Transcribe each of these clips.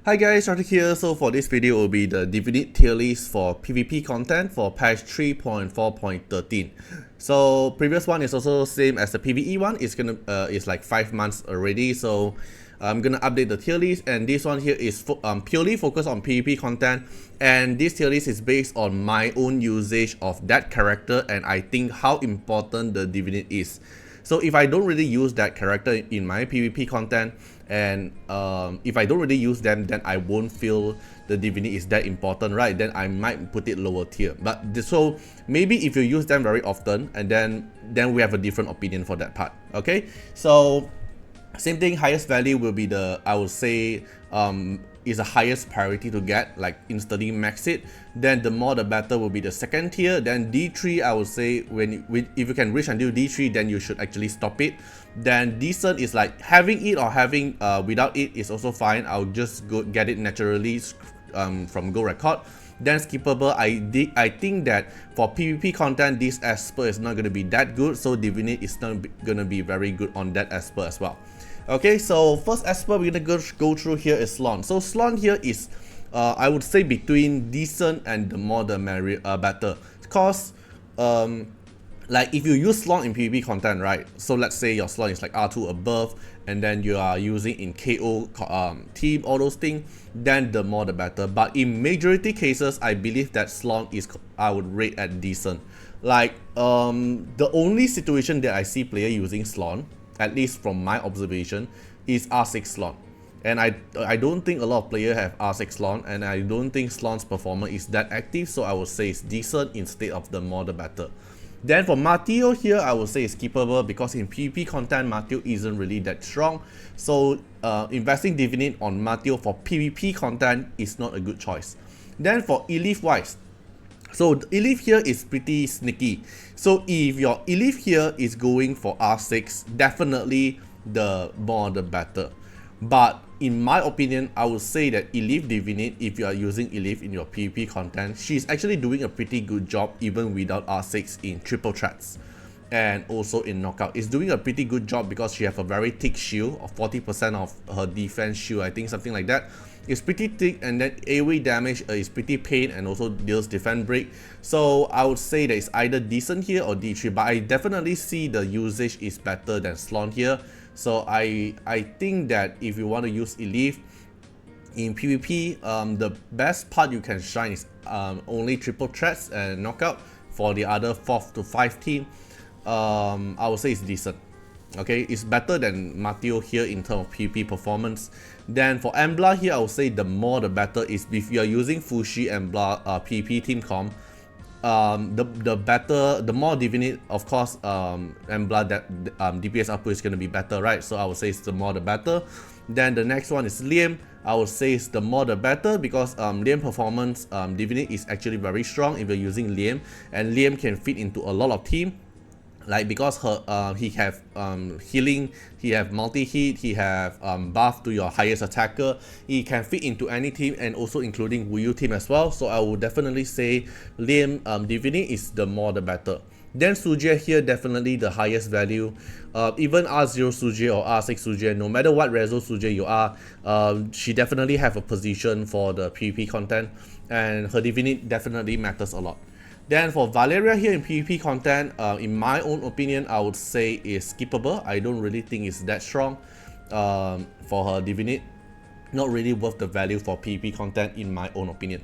Hi guys, Artiar here. So for this video will be the Divinate tier list for PvP content for patch 3.4.13. So previous one is also same as the PvE one. It's like 5 months already. So I'm gonna update the tier list, and this one here is purely focused on PvP content, and this tier list is based on my own usage of that character and I think how important the Divinate is. So if I don't really use that character in my PvP content, and if I don't really use them, then I won't feel the Divinate is that important, right? Then I might put it lower tier. But so maybe if you use them very often, and then we have a different opinion for that part. Okay, so same thing, highest value will be the, I would say, is the highest priority to get, like instantly max it. Then the more the better will be the second tier. Then D3, I would say if you can reach until D3, then you should actually stop it. Then decent is like having it or having without it is also fine. I'll just go get it naturally from Go Record. Then skippable, I think that for PvP content, this Esper is not going to be that good, so Divinate is not going to be very good on that Esper as well. Okay, so first Esper we're gonna go through here is Slon. So Slon here is, I would say, between decent and the more the merrier, better. Because, like if you use Slon in PvP content, right? So let's say your Slon is like R2 above, and then you are using in KO team, all those things, then the more the better. But in majority cases, I believe that Slon is, I would rate at decent. Like the only situation that I see player using Slon, at least from my observation, is R6 Slon. And I don't think a lot of players have R6 Slon, and I don't think Slon's performer is that active, so I would say it's decent instead of the more the better. Then for Mateo here, I would say it's keepable because in PvP content, Mateo isn't really that strong. So investing Divinate on Mateo for PvP content is not a good choice. Then for 𝐃𝐈𝐕𝐈𝐍𝐀𝐃𝐓𝐄 wise, so 𝐃𝐈𝐕𝐈𝐍𝐃 here is pretty sneaky. So if your 𝐃𝐈𝐕𝐈𝐍𝐃 here is going for R6, definitely the more the better. But in my opinion, I would say that 𝐃𝐈𝐕𝐈𝐍𝐃 Divinate, if you are using 𝐃𝐈𝐕𝐈𝐍𝐃 in your PvP content, she's actually doing a pretty good job even without R6 in triple threats. And also in knockout, it's doing a pretty good job because she has a very thick shield of 40% of her defense shield, I think something like that. It's pretty thick, and then AoE damage is pretty pain and also deals defense break. So I would say that it's either decent here or D3, but I definitely see the usage is better than Slon here. So I think that if you want to use 𝐃𝐈𝐕𝐈𝐍𝐃 in PvP, the best part you can shine is only triple threats and knockout. For the other 4th to 5th team, I would say it's decent. Okay, it's better than Mateo here in terms of PvP performance. Then for Embla here, I would say the more the better is if you are using Fushi Embla PvP team comp. The better, the more Divinate, of course, Embla that DPS output is going to be better, right? So I would say it's the more the better. Then the next one is Liam. I would say it's the more the better because Liam performance, Divinate is actually very strong if you're using Liam, and Liam can fit into a lot of team. Like because he have healing, he have multi-hit, he have buff to your highest attacker. He can fit into any team and also including Wu Yu team as well. So I would definitely say Liam Divinate is the more the better. Then Sujie here, definitely the highest value. Even R0 Sujie or R6 Sujie, no matter what Rezo Sujie you are, she definitely have a position for the PvP content, and her Divinate definitely matters a lot. Then for Valeria here in PvP content, in my own opinion, I would say is skippable. I don't really think it's that strong for her Divinate. Not really worth the value for PvP content in my own opinion.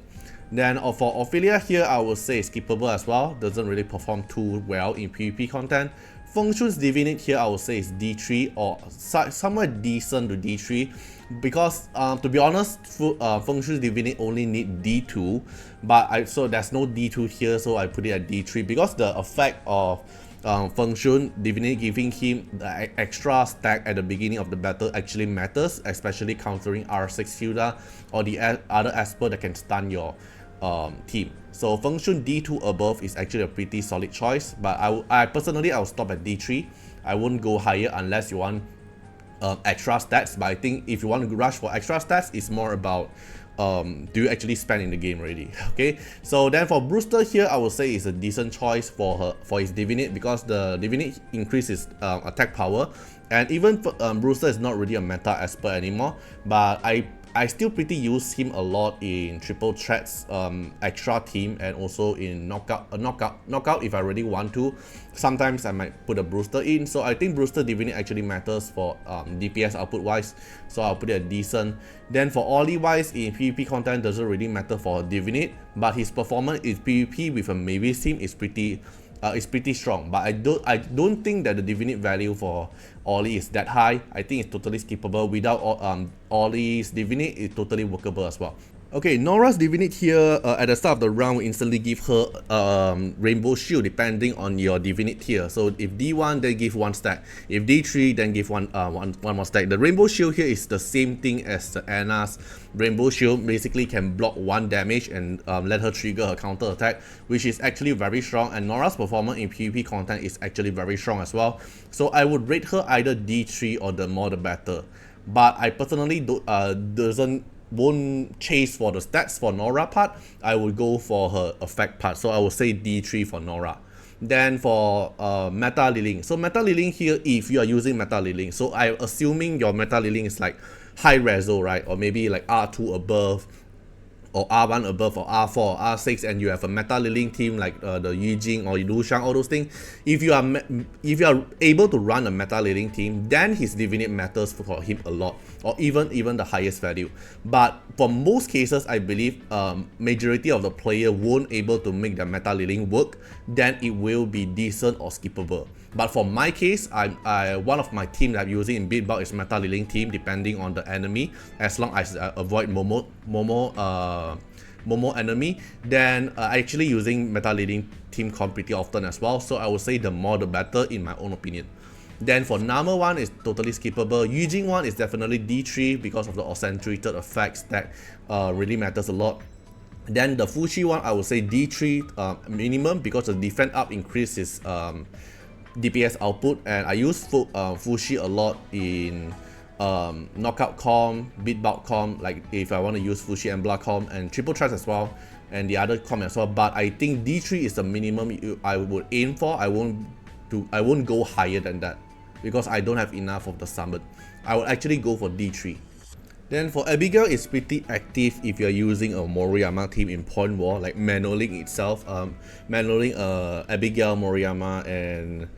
Then for Ophelia here, I would say skippable as well. Doesn't really perform too well in PvP content. Feng Shui's Divinate here, I would say is D3 or somewhere decent to D3. Because to be honest, Feng Shui's Divinate only need D2, but so there's no D2 here, so I put it at D3 because the effect of Feng Shui Divinate giving him the extra stack at the beginning of the battle actually matters, especially countering R6 Hilda or the other Esper that can stun your team. So Feng Shui D2 above is actually a pretty solid choice, but I personally will stop at D3. I won't go higher unless you want extra stats, but I think if you want to rush for extra stats, it's more about do you actually spend in the game already. Okay, so then for Brewster here, I would say is a decent choice for his Divinate because the Divinate increases attack power, and even Brewster is not really a meta Esper anymore, but I still pretty use him a lot in triple threats, extra team, and also in knockout if I really want to. Sometimes I might put a Brewster in, so I think Brewster Divinate actually matters for DPS output wise, so I'll put it at decent. Then for Ollie wise, in PvP content doesn't really matter for Divinate, but his performance in PvP with a Mavis team is pretty strong. But I don't think that the Divinate value for Ollie is that high. I think it's totally skippable. Without Ollie's Divinate, it's totally workable as well. Okay, Nora's Divinate here at the start of the round will instantly give her Rainbow Shield depending on your Divinate tier. So if D1, then give 1 stack. If D3, then give one more stack. The Rainbow Shield here is the same thing as the Anna's Rainbow Shield. Basically can block 1 damage and let her trigger her counter attack, which is actually very strong. And Nora's performance in PvP content is actually very strong as well. So I would rate her either D3 or the more the better. But I personally won't chase for the stats for Nora part. I would go for her effect part, so I would say D3 for Nora. Then for Meta Liling, so Meta Liling here, if you are using Meta Liling, so I'm assuming your Meta Liling is like high reso, right, or maybe like R2 above, or R1 above, or R4 or R6, and you have a Meta Liling team like the Yujing or Lu Shang, all those things. If you are able to run a Meta Liling team, then his Divinate matters for him a lot, or even the highest value. But for most cases, I believe majority of the player won't able to make the Meta Liling work. Then it will be decent or skippable. But for my case, one of my team that I'm using in big bulk is Meta Liling team, depending on the enemy. As long as I avoid Momo enemy, then I actually using Meta Liling team comp pretty often as well. So I would say the more the better in my own opinion. Then for Nama one is totally skippable. Yujing one is definitely D3 because of the accentuated effects that really matters a lot. Then the Fushi one, I would say D3 minimum, because the defense up increases DPS output, and I use Fushi a lot in knockout com, big bulk com, like if I want to use Fushi and Blood com, and triple threats as well, and the other com as well. But I think D3 is the minimum I would aim for. I won't go higher than that because I don't have enough of the summon. I would actually go for D3. Then for Abigail, it's pretty active if you're using a Moriyama team in Point War, like manualing itself, manualing Abigail, Moriyama, and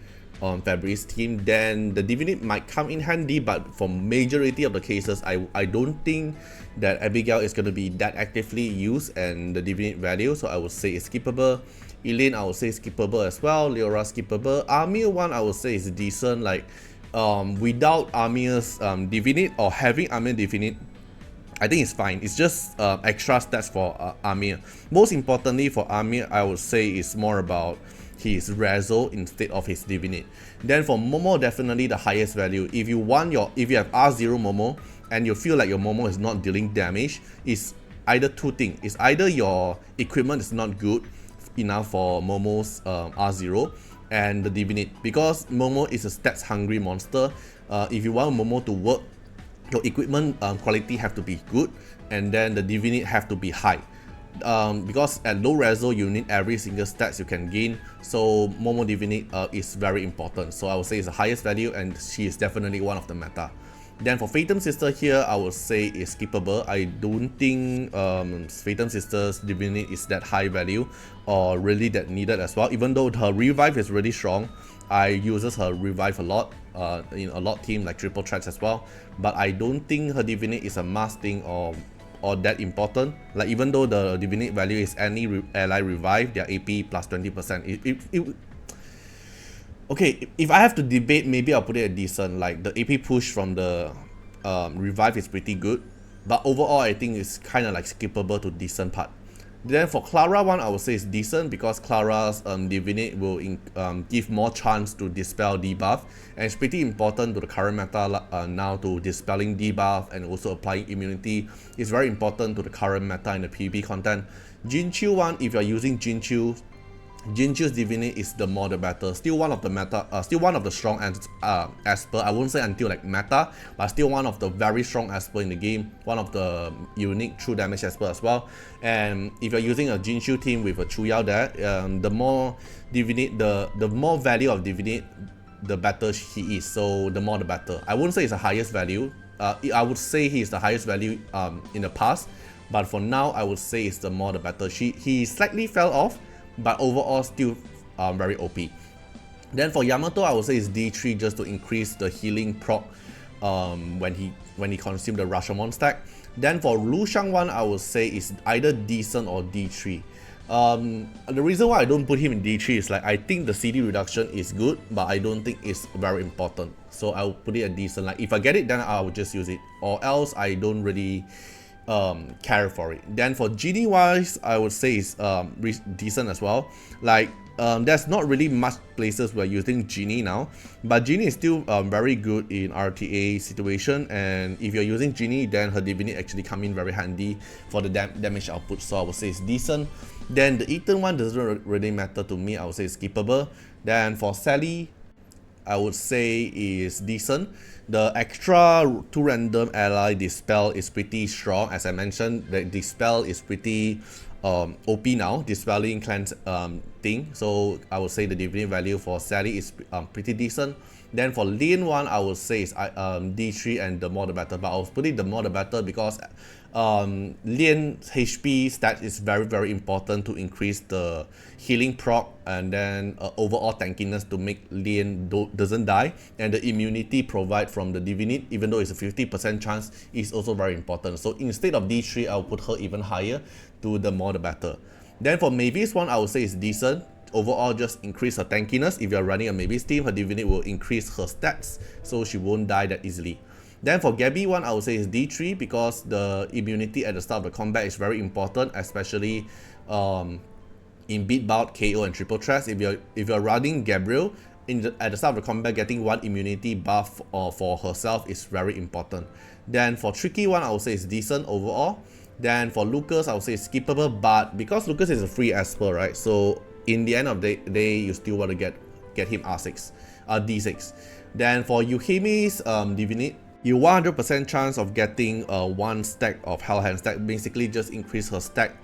Fabrice team. Then the Divinate might come in handy, but for majority of the cases, I don't think that Abigail is going to be that actively used and the Divinate value, so I would say it's skippable. Elaine, I would say skippable as well. Leora skippable. Amir one, I would say is decent, like without Amir's Divinate or having Amir Divinate, I think it's fine. It's just extra stats for Amir. Most importantly for Amir, I would say it's more about his reso instead of his Divinate. Then for Momo, definitely the highest value. If you have R0 Momo and you feel like your Momo is not dealing damage, it's either two things. It's either your equipment is not good enough for Momo's R0 and the Divinate, because Momo is a stats hungry monster. If you want Momo to work, your equipment quality have to be good, and then the Divinate have to be high. Because at low reso you need every single stats you can gain, so Momo Divinate is very important. So I would say it's the highest value, and she is definitely one of the meta. Then for Phantom Sister here, I would say it's skippable. I don't think Phantom Sister's Divinate is that high value or really that needed as well. Even though her revive is really strong, I uses her revive a lot in a lot team like triple threats as well. But I don't think her Divinate is a must thing or that important. Like even though the Divinate value is any ally revive, their AP plus 20%. Okay, if I have to debate, maybe I'll put it at decent. Like the AP push from the revive is pretty good, but overall I think it's kind of like skippable to decent part. Then for Clara one, I would say it's decent because Clara's Divinate will give more chance to dispel debuff, and it's pretty important to the current meta now to dispelling debuff and also applying immunity. It's very important to the current meta in the PvP content. Jinchu one, if you're using Jinchu's Divinate is the more the better. Still one of the meta, still one of the strong Esper. I won't say until like meta, but still one of the very strong Esper in the game. One of the unique true damage Esper as well. And if you're using a Jinchu team with a Chuyao there, the more Divinate, the more value of Divinate, the better he is. So the more the better. I wouldn't say it's the highest value, I would say he's the highest value in the past, but for now I would say it's the more the better. He slightly fell off, but overall still very OP. Then for Yamato, I would say it's D3 just to increase the healing proc when he consumed the Rashomon stack. Then for Lu Shangwan, I would say it's either decent or D3. The reason why I don't put him in D3 is like I think the CD reduction is good, but I don't think it's very important. So I will put it at decent. Like if I get it, then I will just use it, or else I don't really care for it. Then for Genie wise, I would say it's decent as well. Like there's not really much places we're using Genie now, but Genie is still very good in RTA situation, and if you're using Genie, then her Divinate actually come in very handy for the damage output, so I would say it's decent. Then the Ethan one doesn't really matter to me, I would say it's skippable. Then for Sally, I would say is decent. The extra 2 random ally Dispel is pretty strong. As I mentioned, the Dispel is pretty OP now, Dispelling cleanse thing. So I would say the Divinate value for Sally is pretty decent. Then for Lin one, I would say it's D3 and the more the better. But I'll put it the more the better because Lian's HP stat is very important to increase the healing proc and then overall tankiness to make Lian doesn't die, and the immunity provided from the Divinate, even though it's a 50% chance, is also very important. So instead of D3, I'll put her even higher to the more the better. Then for Mavis one, I would say it's decent. Overall, just increase her tankiness. If you're running a Mavis team, her Divinate will increase her stats, so she won't die that easily. Then for Gabby one, I would say is D3 because the immunity at the start of the combat is very important, especially in beat bout, KO, and triple threats. If you're running Gabriel at the start of the combat, getting 1 immunity buff for herself is very important. Then for Tricky one, I would say it's decent overall. Then for Lucas, I would say it's skippable, but because Lucas is a free Esper, right? So in the end of the day, you still want to get him D6. Then for Yuhimi's Divinate, you 100% chance of getting 1 stack of Hellhand stack, basically just increase her stack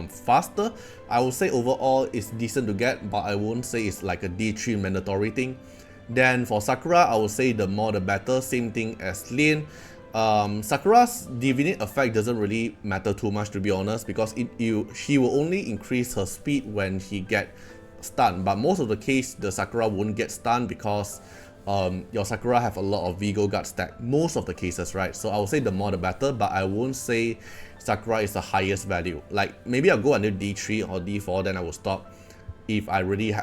faster. I would say overall it's decent to get, but I won't say it's like a D3 mandatory thing. Then for Sakura, I would say the more the better, same thing as Lin. Sakura's Divinate effect doesn't really matter too much, to be honest, because she will only increase her speed when he get stunned, but most of the case the Sakura won't get stunned because your Sakura have a lot of Vigo guard stack, most of the cases, right? So I would say the more the better, but I won't say Sakura is the highest value. Like maybe I'll go under D3 or D4, then I will stop if I really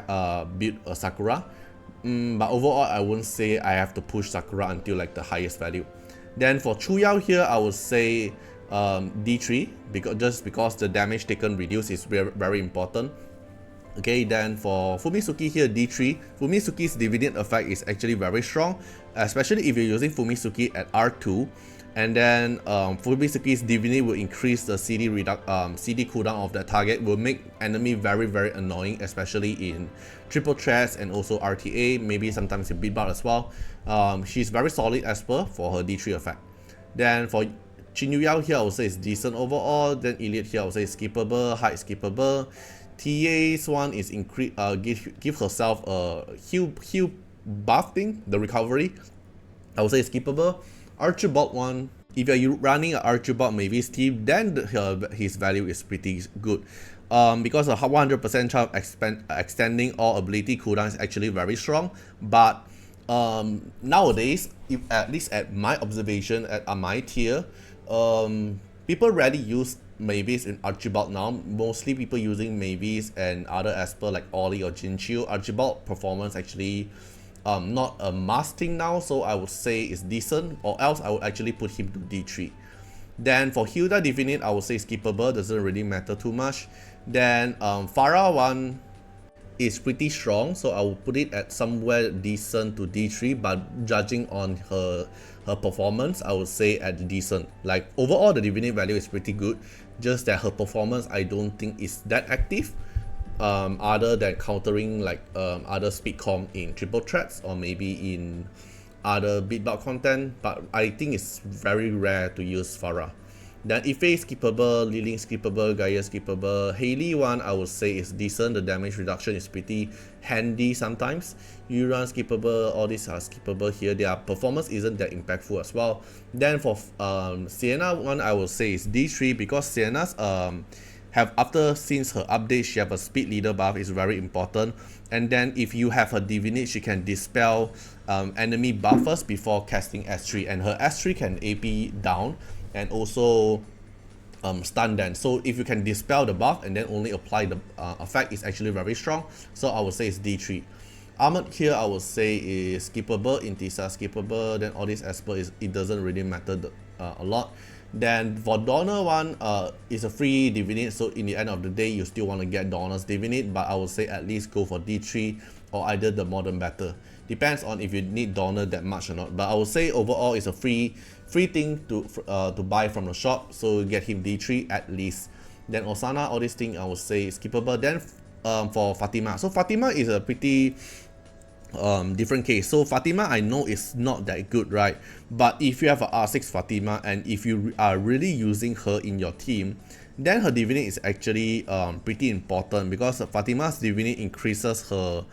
build a Sakura. But overall, I won't say I have to push Sakura until like the highest value. Then for Chuyao here, I would say D3 because the damage taken reduced is very important. Okay, then for Fumisuki here, D3. Fumisuki's Divinate effect is actually very strong, especially if you're using Fumisuki at R2. And then Fumisuki's Divinate will increase the CD cooldown of the target, will make enemy very annoying, especially in triple threats and also RTA, maybe sometimes in beat bout as well. She's very solid Esper for her D3 effect. Then for Chinyuyao here, I would say it's decent overall. Then Iliad here, I would say it's skippable, height skippable. TA's one is give herself a heal buff thing, the recovery. I would say it's skippable. Archibald one, if you're running an Archibald Mavis team, then his value is pretty good. Because a 100% chance of extending all ability cooldown is actually very strong. But nowadays, at least at my observation, at my tier, people rarely use Mavis in Archibald now. Mostly people using Mavis and other Esper like Ollie or Jinchu. Archibald performance actually not a must thing now, so I would say it's decent, or else I would actually put him to D3. Then for Hilda Divinate, I would say skippable, doesn't really matter too much. Then Farah one is pretty strong, so I will put it at somewhere decent to D3, but judging on her performance, I would say at decent. Like overall the Divinate value is pretty good, just that her performance I don't think is that active, other than countering like other speed comp in triple threats or maybe in other beat bout content, but I think it's very rare to use Farah. Then Ife is skippable, Liling skippable, Gaia skippable. Haley one I would say is decent. The damage reduction is pretty handy sometimes. Yuran skippable, all these are skippable here. Their performance isn't that impactful as well. Then for Sienna one I would say is D3 because Sienna's since her update she have a speed leader buff is very important. And then if you have her Divinate, she can dispel enemy buffers before casting S3, and her S3 can AP down and also stun them. So if you can dispel the buff and then only apply the effect, is actually very strong. So I would say it's D3. Armored here I would say is skippable, Intisa skippable, then all these Esper it doesn't really matter a lot. Then for Donner one is a free Divinate, so in the end of the day you still want to get Donner's Divinate, but I would say at least go for D3 or either the Modern Battle. Depends on if you need Donner that much or not, but I would say overall it's a free thing to buy from the shop, so get him D3 at least. Then Osana, all these things I would say is skippable. Then for Fatima, so Fatima is a pretty different case. So Fatima I know is not that good, right? But if you have a R6 Fatima and if you are really using her in your team, then her Divinate is actually pretty important, because Fatima's Divinate increases her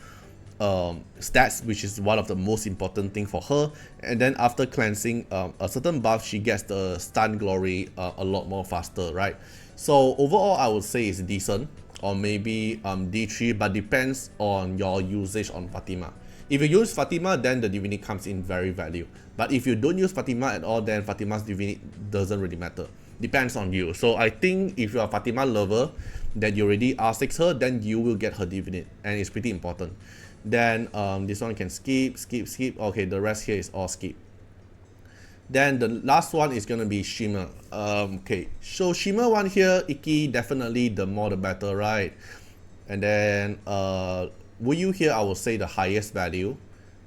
stats, which is one of the most important thing for her. And then after cleansing a certain buff, she gets the stun glory a lot more faster, right? So overall I would say it's decent, or maybe D3, but depends on your usage on Fatima. If you use Fatima, then the Divinate comes in very value. But if you don't use Fatima at all, then Fatima's Divinate doesn't really matter. Depends on you. So I think if you're a Fatima lover, that you already R6 her, then you will get her Divinate, and it's pretty important. Then this one can skip. Okay, the rest here is all skip. Then the last one is gonna be Shimmer. Okay, so Shimmer one here, Iki, definitely the more the better, right? And then Wuyu here I would say the highest value,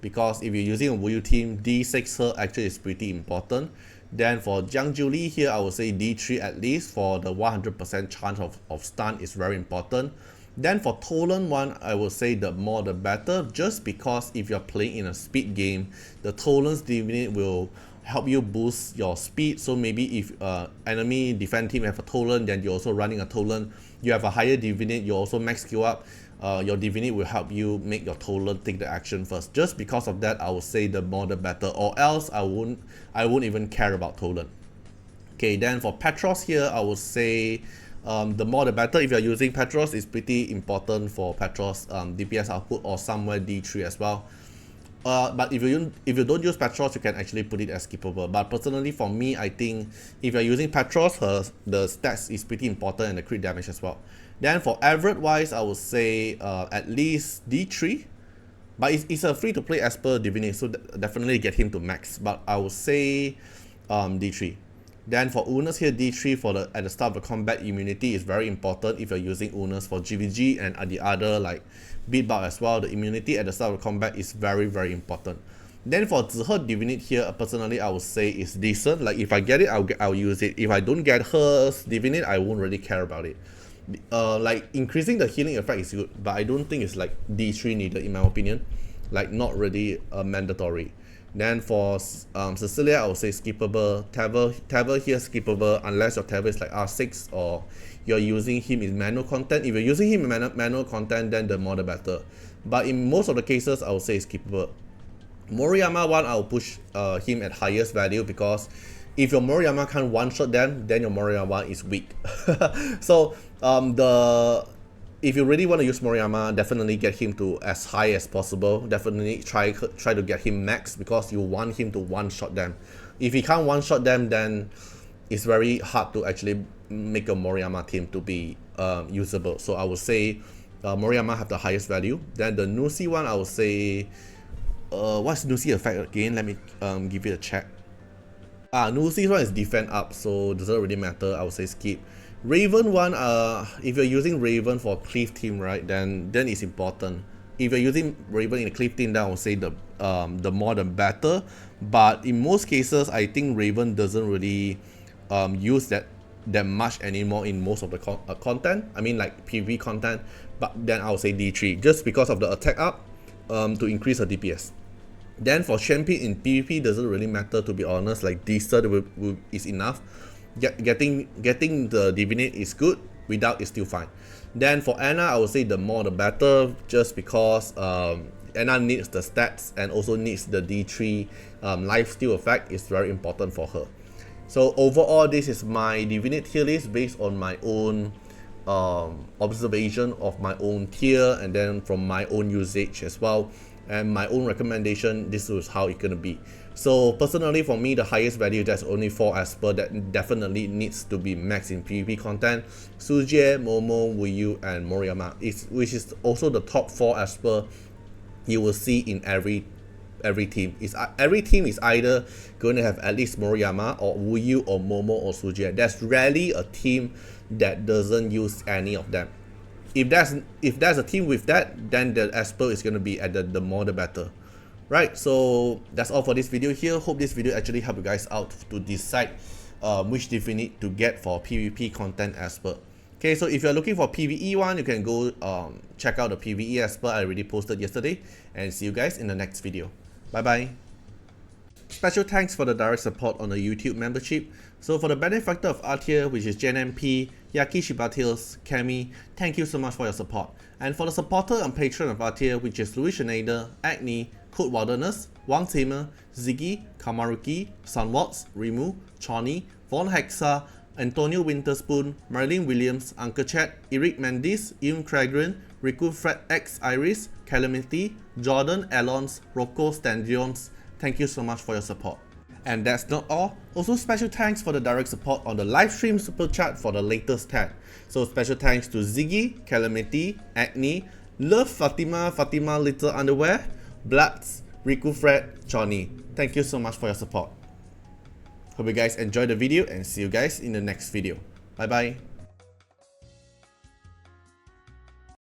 because if you're using a Wuyu team, D6 her actually is pretty important. Then for Jiang Julie here I would say D3 at least, for the 100% chance of stun is very important. Then for Tolan one I would say the more the better, just because if you're playing in a speed game, the Tolan's Divinate will help you boost your speed. So maybe if enemy defense team have a Tolan, then you're also running a Tolan, you have a higher Divinate, you also max skill up, your Divinate will help you make your Tolan take the action first. Just because of that I would say the more the better, or else I won't even care about Tolan. Okay, then for Petros here I would say the more the better. If you're using Petros, it's pretty important for Petros DPS output, or somewhere D3 as well. But if you don't use Petros, you can actually put it as skippable. But personally for me, I think if you're using Petros, the stats is pretty important, and the crit damage as well. Then for Everett wise, I would say at least D3. But it's a free to play Esper Divinate, so definitely get him to max. But I would say D3. Then for Unas here, D3 for at the start of the combat, immunity is very important if you're using Unas. For GVG and the other like Beatbox as well, the immunity at the start of the combat is very important. Then for Zihe Divinate here, personally I would say is decent. Like if I get it, I'll use it. If I don't get her Divinate, I won't really care about it. Like increasing the healing effect is good, but I don't think it's like D3 needed in my opinion. Like not really mandatory. Then for Cecilia, I would say skippable. Tevor here skippable unless your Tevor is like R6 or you're using him in manual content. If you're using him in manual content, then the more the better. But in most of the cases, I would say skippable. Moriyama one, I'll push him at highest value, because if your Moriyama can't one-shot them, then your Moriyama is weak. So if you really want to use Moriyama, definitely get him to as high as possible. Definitely try to get him max, because you want him to one-shot them. If he can't one-shot them, then it's very hard to actually make a Moriyama team to be usable. So I would say Moriyama have the highest value. Then the Nusi one, I would say what's Nusi effect again? Let me give it a check. Nusi's one is defend up, so doesn't really matter. I would say skip. Raven one, if you're using Raven for Cleave team, right, then it's important. If you're using Raven in a Cleave team, then I would say the more the better. But in most cases, I think Raven doesn't really use that much anymore in most of the content. I mean like PvP content. But then I would say D3, just because of the attack up to increase her DPS. Then for champion in PvP, doesn't really matter, to be honest. Like decent is enough. getting the Divinate is good. Without is still fine. Then for Anna, I would say the more the better, just because Anna needs the stats and also needs the D3 lifesteal effect is very important for her. So overall, this is my Divinate tier list based on my own observation of my own tier, and then from my own usage as well, and my own recommendation. This is how it's gonna be. So personally, for me, the highest value, there's only 4 Esper that definitely needs to be maxed in PvP content: 𝐶𝐊, Momo, Wuyu, and Moriyama, which is also the top 4 Esper you will see in every team. Every team is either going to have at least Moriyama or Wuyu or Momo or 𝐶𝐊. There's rarely a team that doesn't use any of them. If there's a team with that, then the Esper is going to be at the more the better. Right, so that's all for this video here. Hope this video actually helped you guys out to decide which Divinate to get for PvP content Esper. Okay, so if you're looking for PvE one, you can go check out the PvE Esper I already posted yesterday, and see you guys in the next video. Bye bye. Special thanks for the direct support on the YouTube membership. So for the benefactor of Artiar, which is JNMP, 𝐃𝐈𝐕𝐈𝐍𝐀𝐓𝐄, thank you so much for your support. And for the supporter and patron of Artiar, which is Louis Schneider, Agni, 𝐃𝐈𝐕𝐈𝐍𝐀𝐓𝐄, 𝐷𝐃𝐈𝐕𝐈𝐍𝐃𝐓𝐄, Kamarukki, Sunwatts, Rimu, Choni, Von Hexa, Antonio Winterspoon, Marilyn Williams, Uncle Chat, Eric Mendes, Ian Cragren, Riku Fred X Iris, Calamity, Jordan Alons, Rocco Standions. Thank you so much for your support. And that's not all. Also special thanks for the direct support on the live stream super chat for the latest tag. So special thanks to Ziggy, Calamity, Agni, Love Fatima, Fatima Little Underwear, Bloods, Riku Fred, Choni. Thank you so much for your support. Hope you guys enjoyed the video, and see you guys in the next video. Bye bye.